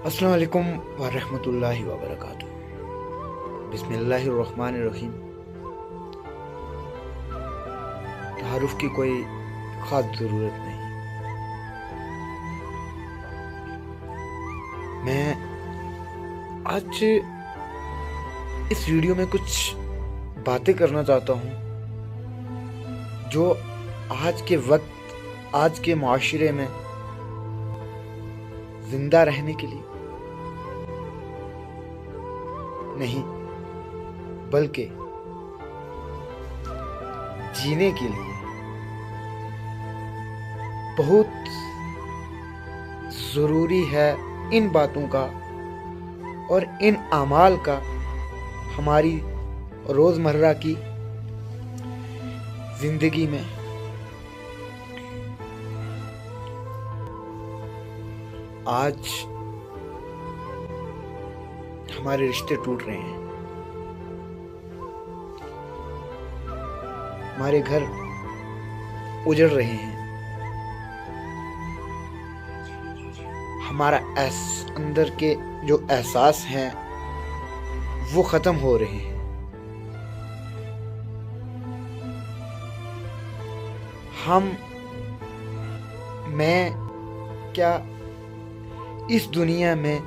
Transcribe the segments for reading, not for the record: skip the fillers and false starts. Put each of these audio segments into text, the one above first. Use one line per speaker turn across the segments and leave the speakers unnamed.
अस्सलाम वालेकुम वरहमतुल्लाहि वबरकातुहू। बिस्मिल्लाहिर्रहमानिर्रहीम। तारुफ की कोई ख़ास ज़रूरत नहीं। मैं आज इस वीडियो में कुछ बातें करना चाहता हूँ जो आज के वक्त, आज के माशरे में जिंदा रहने के लिए नहीं बल्कि जीने के लिए बहुत ज़रूरी है इन बातों का और इन अमाल का हमारी रोज़मर्रा की ज़िंदगी में। आज हमारे रिश्ते टूट रहे हैं, हमारे घर उजड़ रहे हैं, हमारा अंदर के जो एहसास हैं वो ख़त्म हो रहे हैं। मैं क्या इस दुनिया में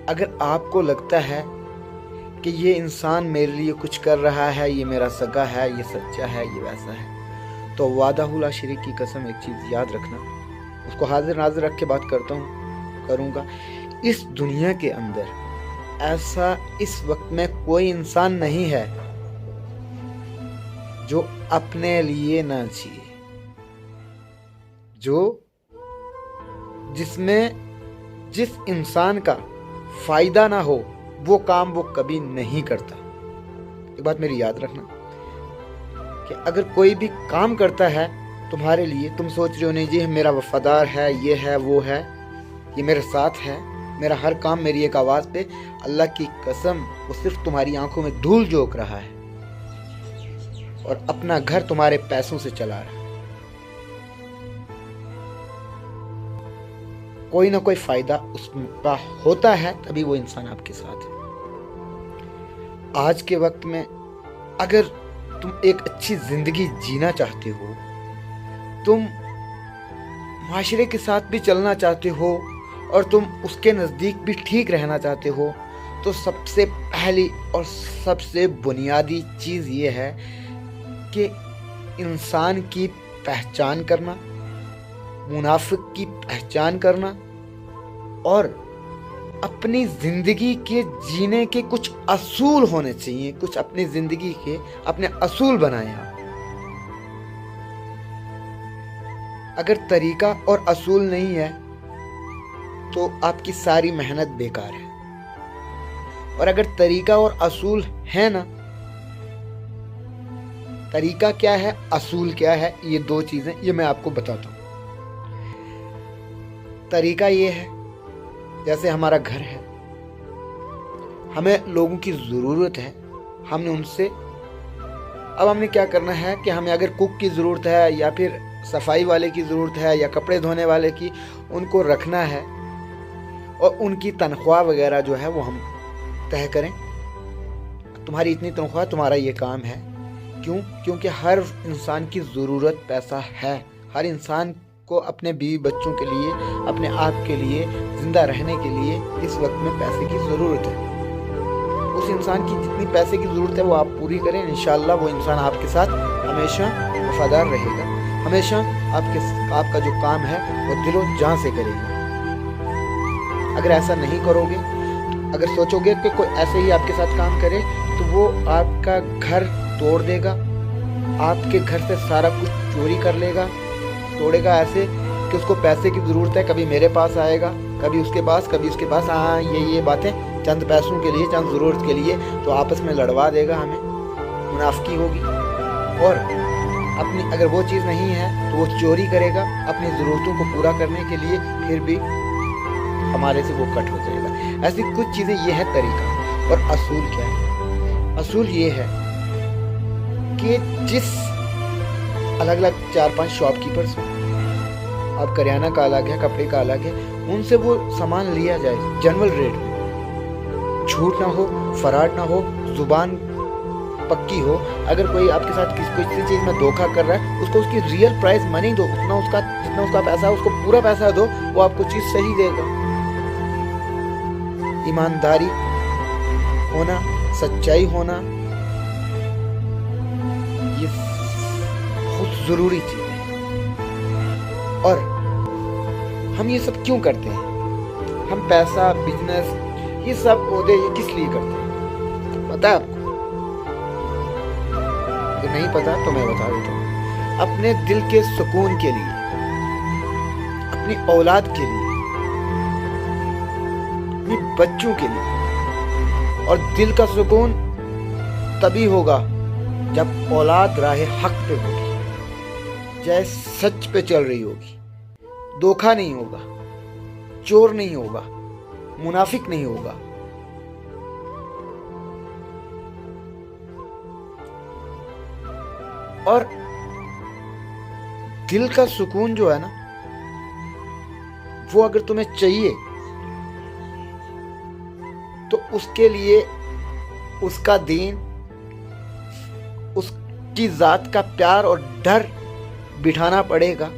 अगर आपको लगता है कि ये इंसान मेरे लिए कुछ कर रहा है, ये मेरा सगा है, ये सच्चा है, ये वैसा है, तो वादाहुल शरीक की कसम एक चीज़ याद रखना, उसको हाजिर नाजिर रख के बात करूँगा। इस दुनिया के अंदर ऐसा इस वक्त में कोई इंसान नहीं है जो अपने लिए ना जिए, जिस इंसान का फ़ायदा ना हो वो काम वो कभी नहीं करता। एक बात मेरी याद रखना कि अगर कोई भी काम करता है तुम्हारे लिए, तुम सोच रहे हो नहीं जी मेरा वफादार है, ये है, वो है, ये मेरे साथ है, मेरा हर काम मेरी एक आवाज़ पे, अल्लाह की कसम वो सिर्फ तुम्हारी आंखों में धूल झोंक रहा है और अपना घर तुम्हारे पैसों से चला रहा है। कोई ना कोई फायदा उसका होता है, तभी वो इंसान आपके साथ है। आज के वक्त में अगर तुम एक अच्छी जिंदगी जीना चाहते हो, तुम माशरे के साथ भी चलना चाहते हो और तुम उसके नज़दीक भी ठीक रहना चाहते हो, तो सबसे पहली और सबसे बुनियादी चीज़ ये है कि इंसान की पहचान करना, मुनाफिक की पहचान करना और अपनी ज़िंदगी के जीने के कुछ असूल होने चाहिए। कुछ अपनी ज़िंदगी के अपने असूल बनाएं आप। अगर तरीका और असूल नहीं है तो आपकी सारी मेहनत बेकार है, और अगर तरीका और असूल है ना, तरीका क्या है, असूल क्या है, ये दो चीज़ें ये मैं आपको बताता हूँ। तरीका ये है, जैसे हमारा घर है, हमें लोगों की ज़रूरत है, हमने उनसे, अब हमने क्या करना है कि हमें अगर कुक की ज़रूरत है या फिर सफाई वाले की ज़रूरत है या कपड़े धोने वाले की, उनको रखना है और उनकी तनख्वाह वगैरह जो है वो हम तय करें। तुम्हारी इतनी तनख्वाह, तुम्हारा ये काम है। क्यों? क्योंकि हर इंसान की ज़रूरत पैसा है। हर इंसान को अपने बीवी बच्चों के लिए, अपने आप के लिए, ज़िंदा रहने के लिए इस वक्त में पैसे की ज़रूरत है। उस इंसान की जितनी पैसे की ज़रूरत है वो आप पूरी करें, इंशाअल्लाह वो इंसान आपके साथ हमेशा वफादार रहेगा, हमेशा आपका जो काम है वो दिलो जान से करेगा। अगर ऐसा नहीं करोगे, अगर सोचोगे कि कोई ऐसे ही आपके साथ काम करे, तो वो आपका घर तोड़ देगा, आपके घर से सारा कुछ चोरी कर लेगा, तोड़ेगा ऐसे कि उसको पैसे की ज़रूरत है, कभी मेरे पास आएगा, कभी उसके पास, कभी उसके पास। हाँ, ये बातें चंद पैसों के लिए, चंद ज़रूरत के लिए, तो आपस में लड़वा देगा, हमें मुनाफिकी होगी। और अपनी अगर वो चीज़ नहीं है तो वो चोरी करेगा अपनी ज़रूरतों को पूरा करने के लिए, फिर भी हमारे से वो कट हो जाएगा। ऐसी कुछ चीज़ें, ये है तरीका। और असूल क्या है? असूल ये है कि जिस अलग अलग 4-5 शॉपकीपर्स اب करियाना का अलग है, कपड़े का अलग है, उनसे वो सामान लिया जाए जनरल रेट में। झूठ ना हो, फराड ना हो, जुबान पक्की हो। अगर कोई आपके साथ किसी चीज़ में धोखा कर रहा है, उसको उसकी रियल प्राइस मनी दो, जितना उसका पैसा है उसको पूरा पैसा दो, वो आपको चीज़ सही देगा। ईमानदारी होना, सच्चाई होना, ये बहुत ज़रूरी चीज़ है। और हम ये सब क्यों करते हैं? हम पैसा, बिजनेस, ये सब ओहदे ये किस लिए करते हैं पता है आपको? तो नहीं पता तो मैं बता देता हूँ। अपने दिल के सुकून के लिए, अपनी औलाद के लिए, अपने बच्चों के लिए। और दिल का सुकून तभी होगा जब औलाद राहे हक पे होगी, चाहे सच पे चल रही होगी, धोखा नहीं होगा, चोर नहीं होगा, मुनाफिक नहीं होगा। और दिल का सुकून जो है ना, वो अगर तुम्हें चाहिए तो उसके लिए उसका दीन, उसकी जात का प्यार और डर बिठाना पड़ेगा।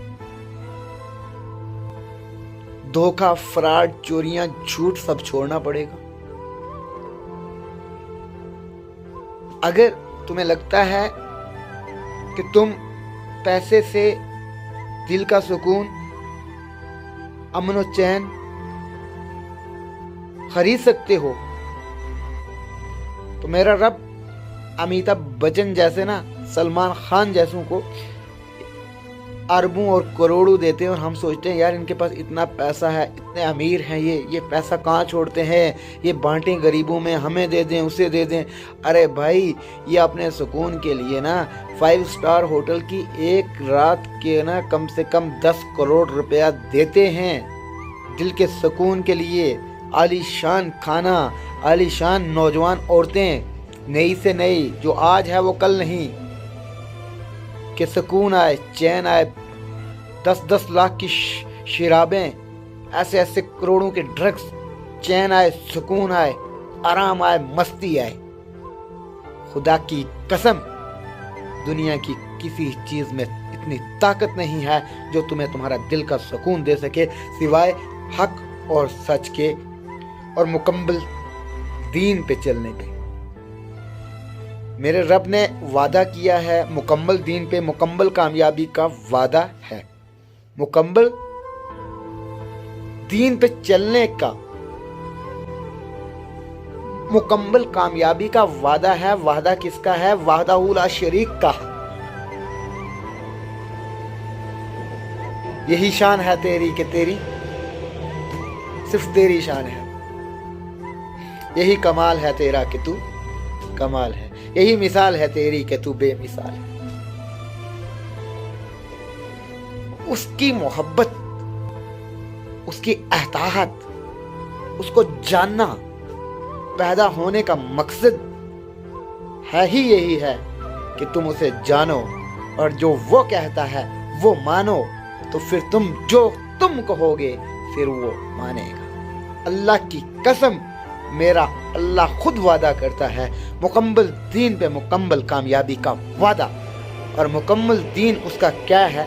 धोखा, फ्रॉड, चोरियां, झूठ सब छोड़ना पड़ेगा। अगर तुम्हें लगता है कि तुम पैसे से दिल का सुकून, अमन और चैन खरीद सकते हो, तो मेरा रब अमिताभ बच्चन जैसे ना, सलमान खान जैसों को अरबों और करोड़ों देते हैं। और हम सोचते हैं यार इनके पास इतना पैसा है, इतने अमीर हैं, ये पैसा कहाँ छोड़ते हैं, ये बांटें गरीबों में, हमें दे दें, उसे दे दें। अरे भाई, ये अपने सुकून के लिए ना 5 स्टार होटल की एक रात के ना कम से कम 10 करोड़ रुपया देते हैं। दिल के सुकून के लिए आलीशान खाना, आलीशान नौजवान औरतें, नई से नई, जो आज है वो कल नहीं, कि सुकून आए, चैन आए, 10-10 लाख की शराबें, ऐसे ऐसे करोड़ों के ड्रग्स, चैन आए, सुकून आए, आराम आए, मस्ती आए। खुदा की कसम, दुनिया की किसी चीज में इतनी ताकत नहीं है जो तुम्हें तुम्हारा दिल का सुकून दे सके, सिवाय हक और सच के और मुकम्मल दीन पे चलने के। मेरे रब ने वादा किया है, मुकम्मल दीन पे मुकम्मल कामयाबी का वादा है। मुकम्मल दीन पे चलने का मुकम्मल कामयाबी का वादा है। वादा किसका है? वाहदाहु ला शरीक का। यही शान है तेरी कि तेरी सिर्फ तेरी शान है। यही कमाल है तेरा कि तू कमाल है। यही मिसाल है तेरी कि तू बेमिसाल है। उसकी मोहब्बत, उसकी एहतियात, उसको जानना पैदा होने का मकसद है ही यही है कि तुम उसे जानो और जो वो कहता है वो मानो, तो फिर तुम जो तुम कहोगे फिर वो मानेगा। अल्लाह की कसम, मेरा अल्लाह खुद वादा करता है मुकम्मल दीन पे मुकम्मल कामयाबी का वादा। और मुकम्मल दीन उसका क्या है?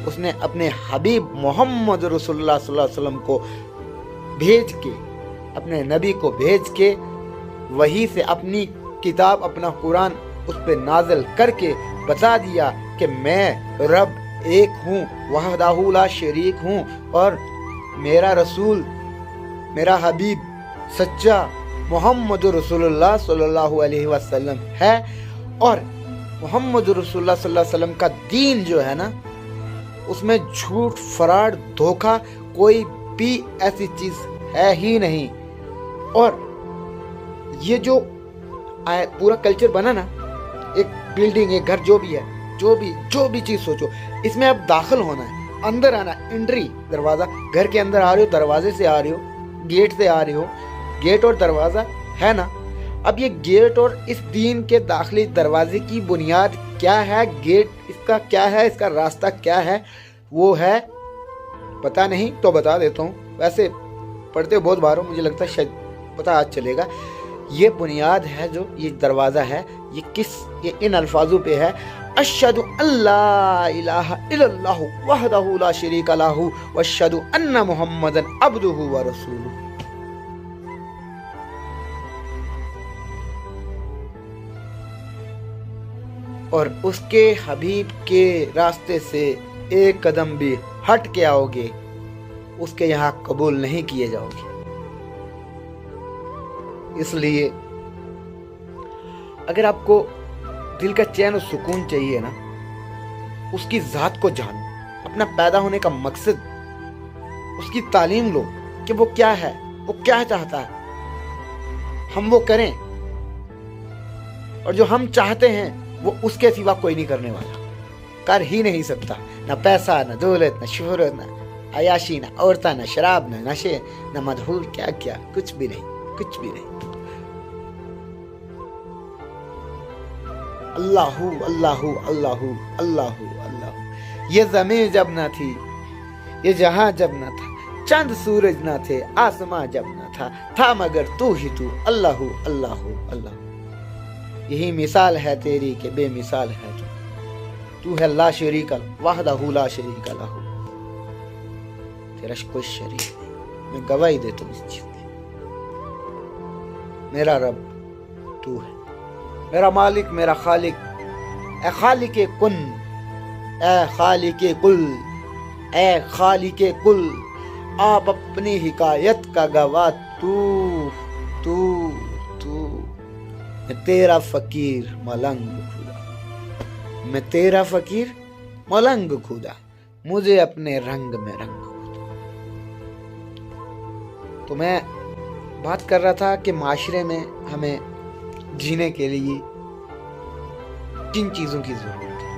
उसने अपने हबीब मोहम्मद रसूलुल्लाह सल्लल्लाहु अलैहि वसल्लम को भेज के, अपने नबी को भेज के, वही से अपनी किताब, अपना कुरान उस पे नाजिल करके बता दिया कि मैं रब एक हूँ, वहदाहु ला शरीक हूँ, और मेरा रसूल, मेरा हबीब सच्चा मोहम्मद रसूलुल्लाह सल्लल्लाहु अलैहि वसल्लम है। और मोहम्मद रसूलुल्लाह सल्लल्लाहु अलैहि वसल्लम का दीन जो है ना, उसमें झूठ, फराड, धोखा, कोई भी ऐसी चीज है ही नहीं। और ये जो पूरा कल्चर बना ना, एक बिल्डिंग, एक घर, जो भी है, जो भी चीज सोचो, इसमें अब दाखिल होना है, अंदर आना, एंट्री, दरवाजा। घर के अंदर आ रहे हो, दरवाजे से आ रहे हो, गेट से आ रहे हो, गेट और दरवाजा है ना। अब ये गेट और इस दीन के दाखिली दरवाजे की बुनियाद क्या है? गेट इसका क्या है? इसका रास्ता क्या है? वो है पता नहीं तो बता देता हूँ, वैसे पढ़ते बहुत बार हो, मुझे लगता है शायद पता आज चलेगा। ये बुनियाद है, जो ये दरवाज़ा है, ये इन अल्फाजों पे है, अशहदु अल्ला इलाहा इल्लल्लाहु वहदहु ला शरीका लहु वअशहदु अन्ना मुहम्मदन अब्दुहु व रसूलुहु। और उसके हबीब के रास्ते से एक कदम भी हट के आओगे, उसके यहाँ कबूल नहीं किए जाओगे। इसलिए अगर आपको दिल का चैन और सुकून चाहिए ना, उसकी ज़ात को जानो, अपना पैदा होने का मकसद, उसकी तालीम लो कि वो क्या है, वो क्या चाहता है, हम वो करें। और जो हम चाहते हैं वो उसके सिवा कोई नहीं करने वाला, कर ही नहीं सकता। ना पैसा, ना दौलत, ना शोहरत, ना अयाशी, ना औरतें, ना शराब, ना नशे, ना मदहूर, क्या क्या, कुछ भी नहीं, कुछ भी नहीं। अल्लाहु अल्लाहु अल्लाहु अल्लाहु अल्लाहु। ये ज़मीन जब ना थी, ये जहां जब ना था, चंद सूरज ना थे, आसमां जब ना था मगर तू ही तू, अल्लाहु अल्लाहु अल्लाहु। यही मिसाल है तेरी के बेमिसाल है तू है ला शरीका वहदहु ला शरीका लहु, तेरा कोई शरीक नहीं। मैं गवाही देता हूँ इस चीज की, मेरा रब तू है, मेरा मालिक, मेरा खालिक। ए खालिके कुन, ए खालिके कुल, ए खालिके कुल, आप अपनी हिकायत का गवाह तू तू तू। मैं तेरा फकीर मलंग खुदा, मैं तेरा फकीर मलंग खुदा, मुझे अपने रंग में रंग खुदा। तो मैं बात कर रहा था कि माशरे में हमें जीने के लिए किन चीजों की जरूरत है।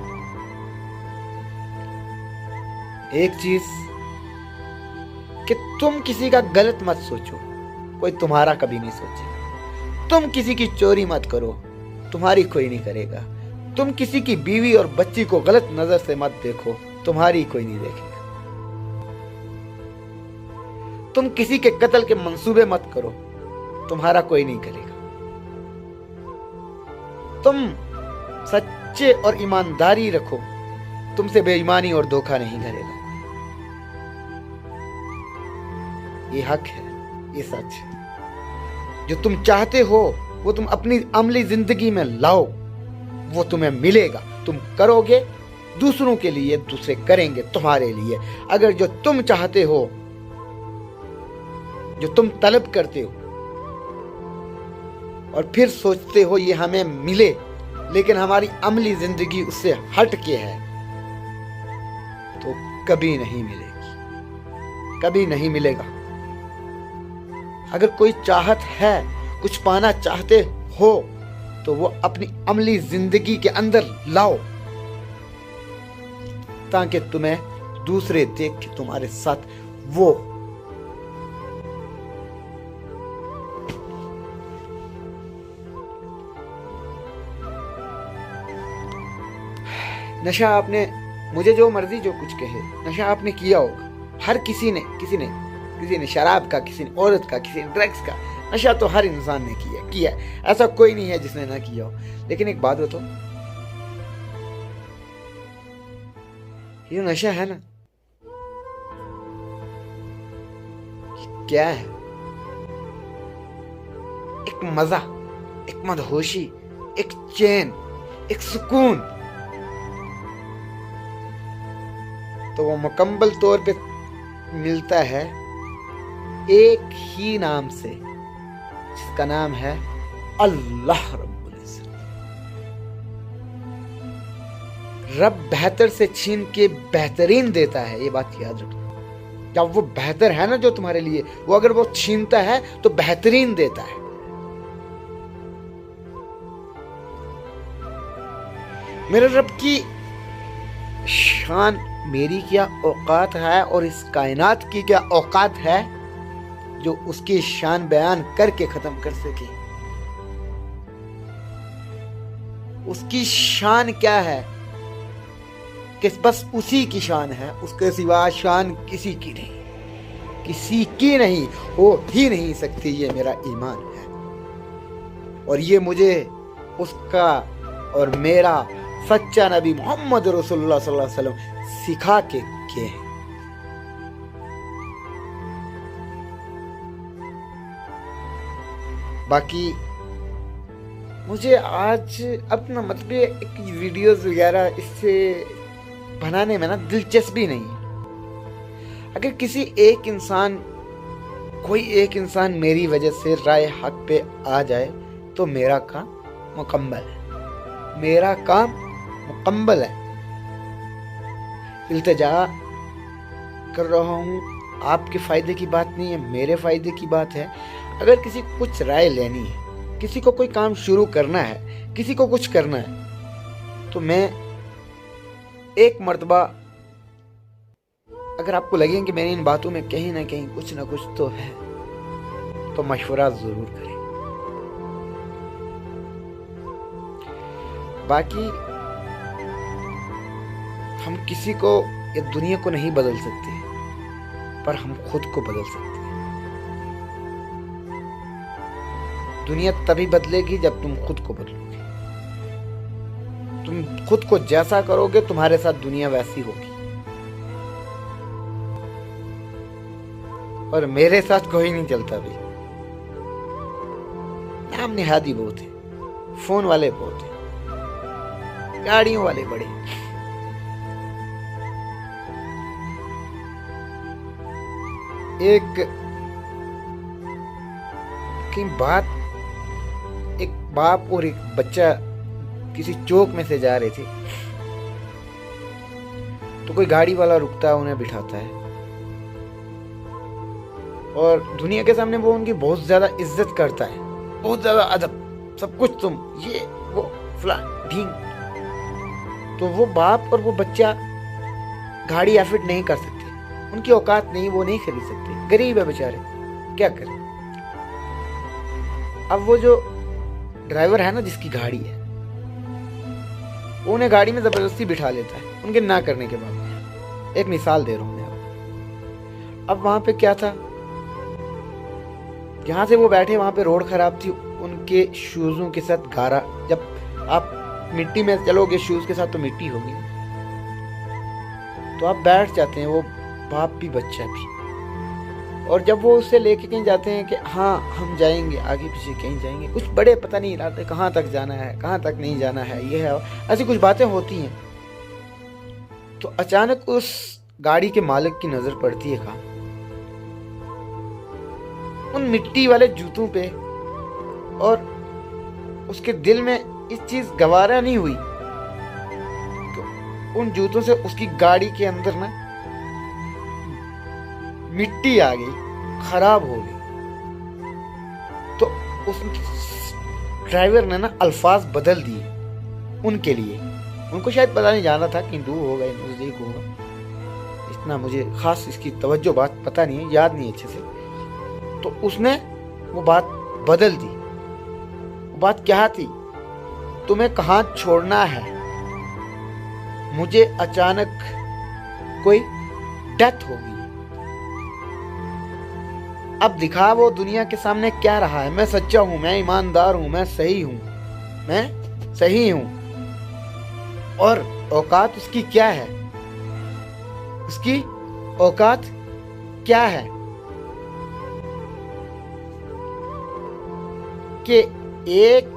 एक चीज कि तुम किसी का गलत मत सोचो, कोई तुम्हारा कभी नहीं सोचेगा। तुम किसी की चोरी मत करो, तुम्हारी कोई नहीं करेगा। तुम किसी की बीवी और बच्ची को गलत नजर से मत देखो, तुम्हारी कोई नहीं देखेगा। तुम किसी के कत्ल के मंसूबे मत करो, तुम्हारा कोई नहीं करेगा। तुम सच्चे और ईमानदारी रखो, तुमसे बेईमानी और धोखा नहीं करेगा। ये हक है, ये सच है। जो तुम चाहते हो वो तुम अपनी अमली जिंदगी में लाओ, वो तुम्हें मिलेगा। तुम करोगे दूसरों के लिए, दूसरे करेंगे तुम्हारे लिए। अगर जो तुम चाहते हो, जो तुम तलब करते हो और फिर सोचते हो ये हमें मिले, लेकिन हमारी अमली जिंदगी उससे हट के है, तो कभी नहीं मिलेगी, कभी नहीं मिलेगा। अगर कोई चाहत है, कुछ पाना चाहते हो, तो वो अपनी अमली जिंदगी के अंदर लाओ, ताकि तुम्हें दूसरे देख के तुम्हारे साथ वो नशा आपने, मुझे जो मर्जी जो कुछ कहे, नशा आपने किया होगा। हर किसी ने शराब का, किसी ने औरत का, किसी ने ड्रग्स का, नशा तो हर इंसान ने किया। ऐसा कोई नहीं है जिसने ना किया हो। लेकिन एक बात बताओ, ये नशा है ना, क्या है? एक मजा, एक मदहोशी, एक चैन, एक सुकून। तो वो मुकम्मल तौर पे मिलता है एक ही नाम से, जिसका नाम है अल्लाह रब्बुल इज्जत। रब बेहतर से छीन के बेहतरीन देता है, ये बात याद रखना। जब वो बेहतर है ना जो तुम्हारे लिए, वो अगर वो छीनता है तो बेहतरीन देता है। मेरे रब की शान, मेरी क्या औकात है और इस कायनात की क्या औकात है जो उसकी शान बयान करके खत्म कर सके। उसकी शान क्या है کہ بس اسی کی شان ہے، اس کے سوا شان کسی کی نہیں، کسی کی نہیں، ہو ہی نہیں سکتی. یہ میرا ایمان ہے اور یہ مجھے اس کا اور میرا سچا نبی محمد رسول اللہ صلی اللہ علیہ وسلم سکھا کے گئے ہیں. باقی مجھے آج اپنا مطلب ایک ویڈیوز وغیرہ اس سے بنانے میں نا دلچسپی نہیں ہے. اگر کسی کوئی ایک انسان میری وجہ سے رائے حق پہ آ جائے تو میرا کام مکمل ہے، میرا کام مکمل ہے. التجا کر رہا ہوں، آپ کے فائدے کی بات نہیں ہے، میرے فائدے کی بات ہے. اگر کسی کو کچھ رائے لینی ہے، کسی کو کوئی کام شروع کرنا ہے، کسی کو کچھ کرنا ہے، تو میں ایک مرتبہ اگر آپ کو لگے کہ میری ان باتوں میں کہیں نہ کہیں کچھ نہ کچھ تو ہے تو مشورہ ضرور کریں. باقی ہم کسی کو یا دنیا کو نہیں بدل سکتے، پر ہم خود کو بدل سکتے ہیں. دنیا تبھی بدلے گی جب تم خود کو بدلو گے. تم خود کو جیسا کرو گے تمہارے ساتھ دنیا ویسی ہوگی. اور میرے ساتھ کوئی نہیں چلتا بھی. نام نہادی بہت ہے، فون والے بہت ہیں، گاڑیوں والے بڑے. ایک باپ اور ایک بچہ کسی چوک میں سے جا رہے تھے تو کوئی گاڑی والا رکتا ہے، انہیں بٹھاتا ہے اور دنیا کے سامنے وہ ان کی بہت زیادہ عزت کرتا ہے، بہت زیادہ ادب، سب کچھ تم یہ وہ فلاں ڈھینگ. تو وہ باپ اور وہ بچہ گاڑی افورڈ نہیں کر سکتے، ان کی اوقات نہیں، وہ نہیں خرید سکتے، غریب ہے بیچارے، کیا کریں. اب وہ جو ڈرائیور ہے نا جس کی گاڑی ہے، وہ انہیں گاڑی میں زبردستی بٹھا لیتا ہے ان کے نہ کرنے کے بعد. ایک مثال دے رہا ہوں میں. اب وہاں پہ کیا تھا، جہاں سے وہ بیٹھے وہاں پہ روڈ خراب تھی، ان کے شوزوں کے ساتھ گارا، جب آپ مٹی میں چلو گے شوز کے ساتھ تو مٹی ہوگی، تو آپ بیٹھ جاتے ہیں، وہ باپ بھی بچہ بھی. اور جب وہ اسے لے کے کہیں جاتے ہیں کہ ہاں ہم جائیں گے، آگے پیچھے کہیں جائیں گے، کچھ بڑے پتہ نہیں لاتے کہاں تک جانا ہے، کہاں تک نہیں جانا ہے، یہ ہے ایسی کچھ باتیں ہوتی ہیں. تو اچانک اس گاڑی کے مالک کی نظر پڑتی ہے کہاں، ان مٹی والے جوتوں پہ، اور اس کے دل میں اس چیز گوارا نہیں ہوئی کہ ان جوتوں سے اس کی گاڑی کے اندر نا مٹی آ گئی، خراب ہو گئی. تو اس ڈرائیور نے نا الفاظ بدل دیے ان کے لیے. ان کو شاید پتہ نہیں جانا تھا کہ دور ہوگا نزدیک ہوگا، اتنا مجھے خاص اس کی توجہ بات پتہ نہیں ہے، یاد نہیں اچھے سے. تو اس نے وہ بات بدل دی. وہ بات کیا تھی، تمہیں کہاں چھوڑنا ہے، مجھے اچانک کوئی ڈیتھ ہوگی. اب دکھا وہ دنیا کے سامنے کیا رہا ہے، میں سچا ہوں، میں ایماندار ہوں، میں صحیح ہوں. اور اوقات اس کی کیا ہے، اس کی اوقات کیا ہے کہ ایک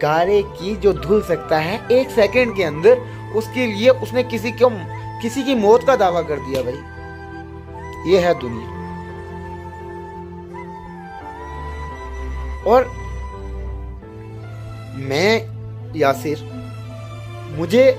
گارے کی جو دھل سکتا ہے 1 سیکنڈ کے اندر، اس کے لیے اس نے کسی کی موت کا دعویٰ کر دیا. بھائی یہ ہے دنیا. اور میں یاسر، مجھے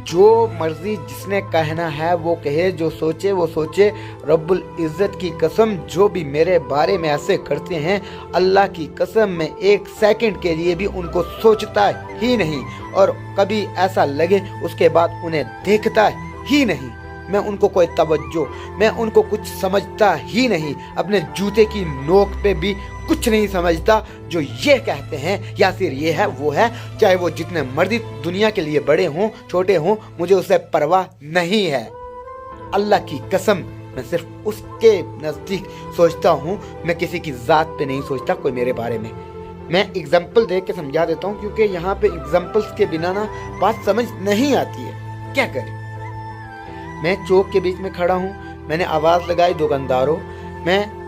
جو مرضی جس نے کہنا ہے وہ کہے، جو سوچے وہ سوچے. رب العزت کی قسم جو بھی میرے بارے میں ایسے کرتے ہیں، اللہ کی قسم میں 1 سیکنڈ کے لیے بھی ان کو سوچتا ہی نہیں، اور کبھی ایسا لگے اس کے بعد انہیں دیکھتا ہی نہیں. मैं उनको कोई तवज्जो, मैं उनको कुछ समझता ही नहीं, अपने जूते की नोक पे भी कुछ नहीं समझता। जो ये कहते हैं यासिर ये है वो है, चाहे वो जितने मर्जी दुनिया के लिए बड़े हों छोटे हों, मुझे उससे परवाह नहीं है। अल्लाह की कसम मैं सिर्फ उसके नज़दीक सोचता हूँ, मैं किसी की ज़ात पे नहीं सोचता कोई मेरे बारे में। मैं एग्जाम्पल दे के समझा देता हूँ, क्योंकि यहाँ पे एग्जाम्पल्स के बिना ना बात समझ नहीं आती है। क्या करें, मैं चौक के बीच में खड़ा हूँ, मैंने आवाज़ लगाई दुकानदारों, मैं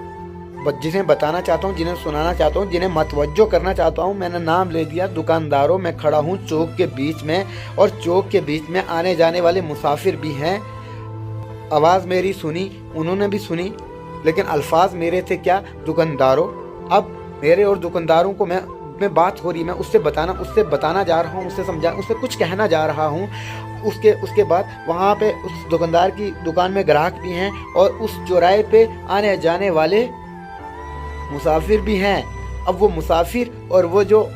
जिन्हें बताना चाहता हूँ, जिन्हें सुनाना चाहता हूँ, जिन्हें मतवज्जो करना चाहता हूँ, मैंने नाम ले दिया दुकानदारों। मैं खड़ा हूँ चौक के बीच में, और चौक के बीच में आने जाने वाले मुसाफिर भी हैं। आवाज़ मेरी सुनी, उन्होंने भी सुनी, लेकिन अल्फाज मेरे थे क्या, दुकानदारों। अब मेरे और दुकानदारों को मैं बात हो रही, मैं उससे बताना जा रहा हूँ, उससे कुछ कहना जा रहा हूँ। उसके बाद वहाँ पे उस दुकानदार की दुकान में ग्राहक भी हैं, और उस चौराहे पे आने जाने वाले मुसाफिर भी हैं। अब वो मुसाफिर और वो जो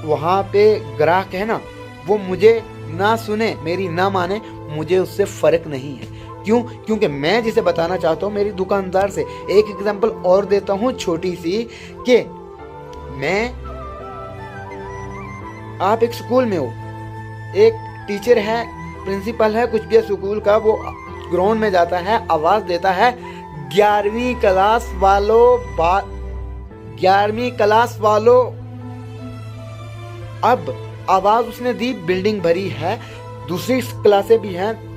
वहाँ पे ग्राहक है ना, वो मुझे ना सुने, मेरी ना माने, मुझे उससे फ़र्क नहीं है। क्यों? क्योंकि मैं जिसे बताना चाहता हूँ मेरी दुकानदार से। एक एग्जांपल और देता हूँ छोटी सी, कि आप एक स्कूल में हो, एक टीचर है, प्रिंसिपल है, कुछ भी है स्कूल का, वो ग्राउंड में जाता है, आवाज़ देता है 11वीं क्लास वालों। अब आवाज़ उसने दी, बिल्डिंग भरी है, दूसरी क्लासें भी हैं,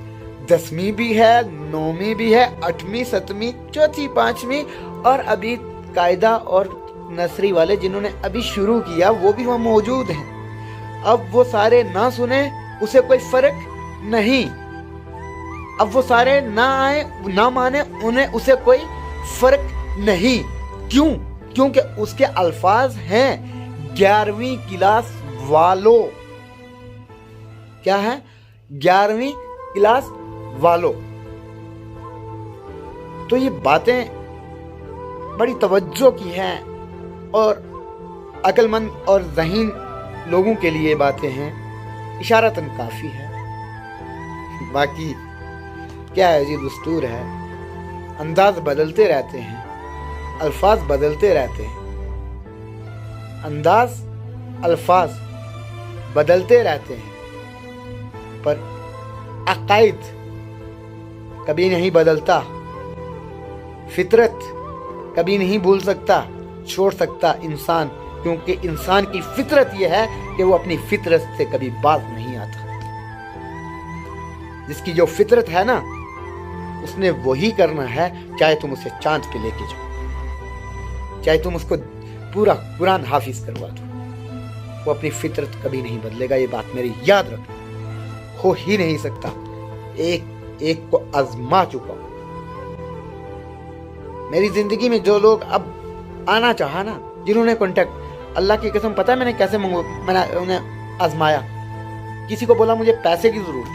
10वीं भी है, 9वीं भी है, 8वीं 7वीं 4वीं 5वीं, और अभी कायदा और नर्सरी वाले जिन्होंने अभी शुरू किया वो भी वहाँ मौजूद हैं। अब वो सारे ना सुने, उसे कोई फर्क नहीं। अब वो सारे ना आए, ना माने, उसे कोई फर्क नहीं। क्यों? क्योंकि उसके अल्फाज हैं 11वीं क्लास वालों। क्या है? 11वीं क्लास वालों। तो ये बातें बड़ी तवज्जो की हैं, और अक्लमंद और ज़हीन लोगों के लिए बातें हैं, इशारतन काफ़ी है। बाकी क्या है जी, दस्तूर है, अंदाज बदलते रहते हैं, अल्फाज बदलते रहते हैं, अल्फाज बदलते रहते हैं, पर अकायद कभी नहीं बदलता। फितरत कभी नहीं भूल सकता, छोड़ सकता इंसान, क्योंकि इंसान की फितरत यह है कि वो अपनी फितरत से कभी बाज नहीं आता। जिसकी जो फितरत है ना, उसने वही करना है, चाहे तुम उसे चांद पे लेके जाओ, चाहे तुम उसको पूरा कुरान हाफिज करवा दो, वो अपनी फितरत कभी नहीं बदलेगा। ये बात मेरी याद रखना, हो ही नहीं सकता। एक को आजमा चुका। मेरी जिंदगी में जो लोग अब आना चाहा ना, जिन्होंने कांटेक्ट, अल्लाह की कसम पता है मैंने कैसे मैंने उन्हें आजमाया। किसी को बोला मुझे पैसे की जरूरत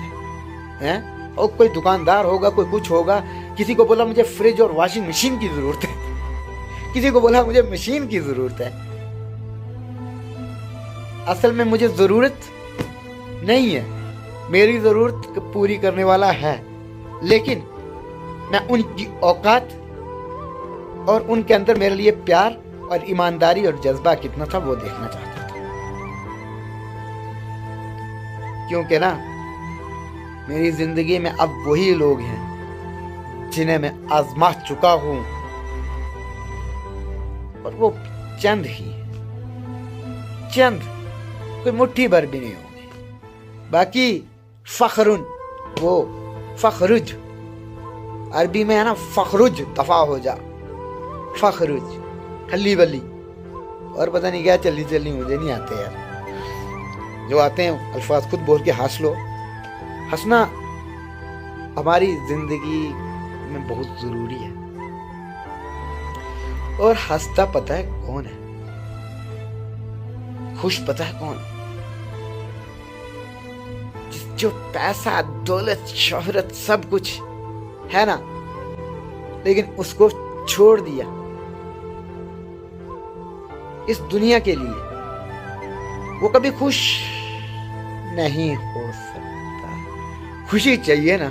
है, और कोई दुकानदार होगा, कोई कुछ होगा। किसी को बोला मुझे फ्रिज और वॉशिंग मशीन की जरूरत है, किसी को बोला मुझे मशीन की जरूरत है। असल में मुझे जरूरत नहीं है, मेरी जरूरत पूरी करने वाला है, लेकिन मैं उनकी औकात और उनके अंदर मेरे लिए प्यार और ईमानदारी और जज्बा कितना था वो देखना चाहता था। क्योंकि ना मेरी जिंदगी में अब वही लोग हैं जिन्हें मैं आजमा चुका हूं, और वो चंद ही, चंद, कोई मुट्ठी भर भी नहीं होंगे। बाकी फखरुन, वो फखरुज अरबी में है ना, फखरुज, दफा हो जा, फखरुज, खली बली, और पता नहीं क्या चली चली, मुझे नहीं आते यार। जो आते हैं अल्फाज खुद बोल के हंस लो। हंसना हमारी जिंदगी में बहुत जरूरी है, और हंसता पता है कौन है, खुश पता है कौन? जो पैसा, दौलत, शोहरत सब कुछ है ना, लेकिन उसको छोड़ दिया इस दुनिया के लिए, वो कभी खुश नहीं हो सकता। खुशी चाहिए ना,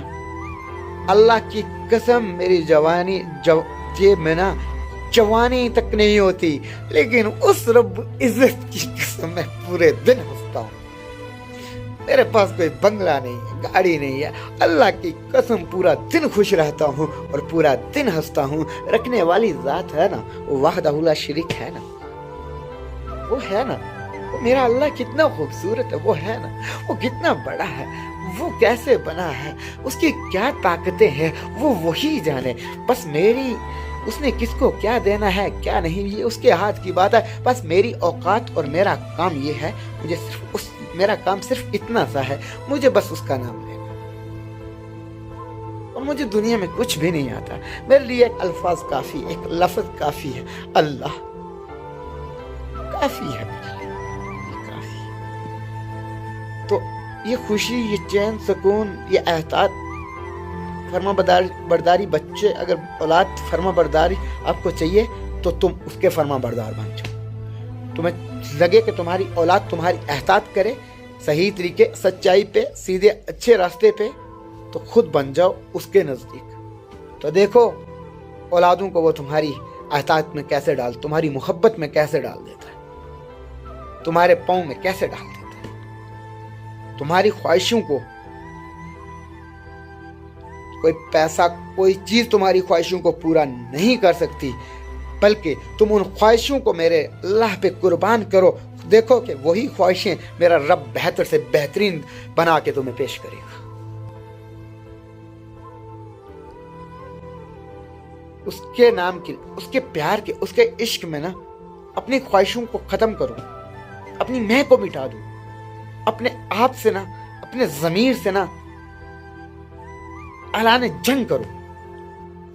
अल्लाह की कसम मेरी जेब में ना जवानी तक नहीं होती, लेकिन उस रब इज्जत की कसम मैं पूरे दिन हंसता हूँ। मेरे पास कोई बंगला नहीं है, गाड़ी नहीं है, अल्लाह की कसम पूरा दिन खुश रहता हूँ और पूरा दिन हंसता हूँ। रखने वाली जात है ना, वो वाहदहू ला शरीक है ना, वो है ना, वो मेरा अल्लाह कितना खूबसूरत है, वो है ना, वो कितना बड़ा है, वो कैसे बना है, उसकी क्या ताकतें हैं वो वही जाने। बस मेरी उसने किसको क्या देना है क्या नहीं, ये उसके हाथ की बात है। बस मेरी औकात और मेरा काम ये है, मुझे सिर्फ मेरा काम सिर्फ इतना सा है, मुझे बस उसका नाम लेना, और मुझे दुनिया में कुछ भी नहीं आता। मेरे लिए एक अल्फाज काफी, एक लफ्ज काफी है, अल्लाह काफी है मेरे लिए, काफी। तो ये खुशी, ये चैन, सुकून, ये एहतियात, फर्मा बरदारी, बच्चे अगर औलाद फर्मा बरदारी आपको चाहिए तो तुम उसके फर्मा बरदार बन जाओ। तुम्हें लगे कि तुम्हारी औलाद तुम्हारी एहतियात करे सही तरीके, सच्चाई पे, सीधे अच्छे रास्ते पे, तो खुद बन जाओ उसके नज़दीक। तो देखो औलादों को वो तुम्हारी एहतियात में कैसे तुम्हारी मोहब्बत में कैसे डाल देता है, तुम्हारे पाँव में कैसे डाल देता है। तुम्हारी ख्वाहिशों को कोई पैसा, कोई चीज तुम्हारी ख्वाहिशों को पूरा नहीं कर सकती, बल्कि तुम उन ख्वाहिशों को मेरे अल्लाह पे कुर्बान करो। देखो कि वही ख्वाहिशें मेरा रब बेहतर से बेहतरीन बना के तुम्हें पेश करेगा। उसके नाम के, उसके प्यार के, उसके इश्क में ना अपनी ख्वाहिशों को खत्म करो, अपनी मैं को मिटा दो, अपने आप से ना, अपने ज़मीर से ना ऐलान जंग करो,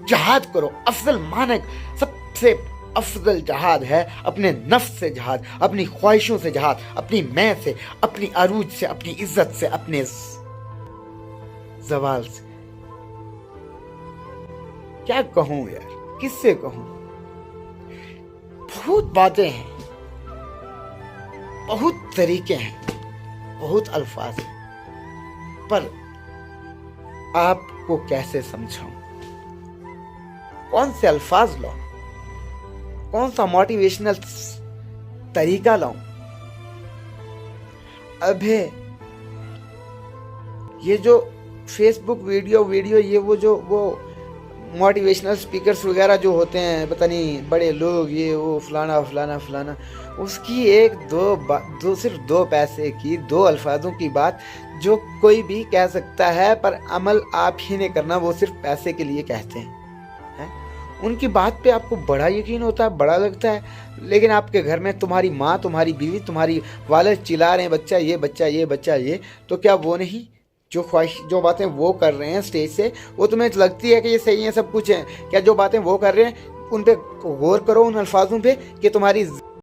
जहाद करो। अफजल माने सबसे अफजल जहाद है अपने नफ्स से जहाद, अपनी ख्वाहिशों से जहाद, अपनी मैं से, अपनी अरूज से, अपनी इज्जत से, अपने जवाल से। क्या कहूं यार, किससे कहूं? बहुत बातें हैं, बहुत तरीके हैं, बहुत अल्फाज हैं, पर आपको कैसे समझाऊं? कौन से अल्फाज लाऊं? कौन सा मोटिवेशनल तरीका लाऊं? अबे ये जो फेसबुक वीडियो ये वो मोटिवेशनल स्पीकर्स वगैरह जो होते हैं, पता नहीं बड़े लोग, ये वो फलाना फलाना फलाना, उसकी सिर्फ दो पैसे की, दो अल्फाजों की बात जो कोई भी कह सकता है, पर अमल आप ही ने करना, वो सिर्फ पैसे के लिए कहते हैं। उनकी बात पे आपको बड़ा यकीन होता है, बड़ा लगता है, लेकिन आपके घर में तुम्हारी माँ, तुम्हारी बीवी, तुम्हारी वालिद चिल्ला रहे हैं बच्चा ये, बच्चा ये, बच्चा ये, तो क्या वो नहीं जो बातें वो कर रहे हैं स्टेज से, वो तुम्हें लगती है कि ये सही है, सब कुछ है? क्या जो बातें वो कर रहे हैं उन पे गौर करो, उन अल्फाजों पे, कि तुम्हारी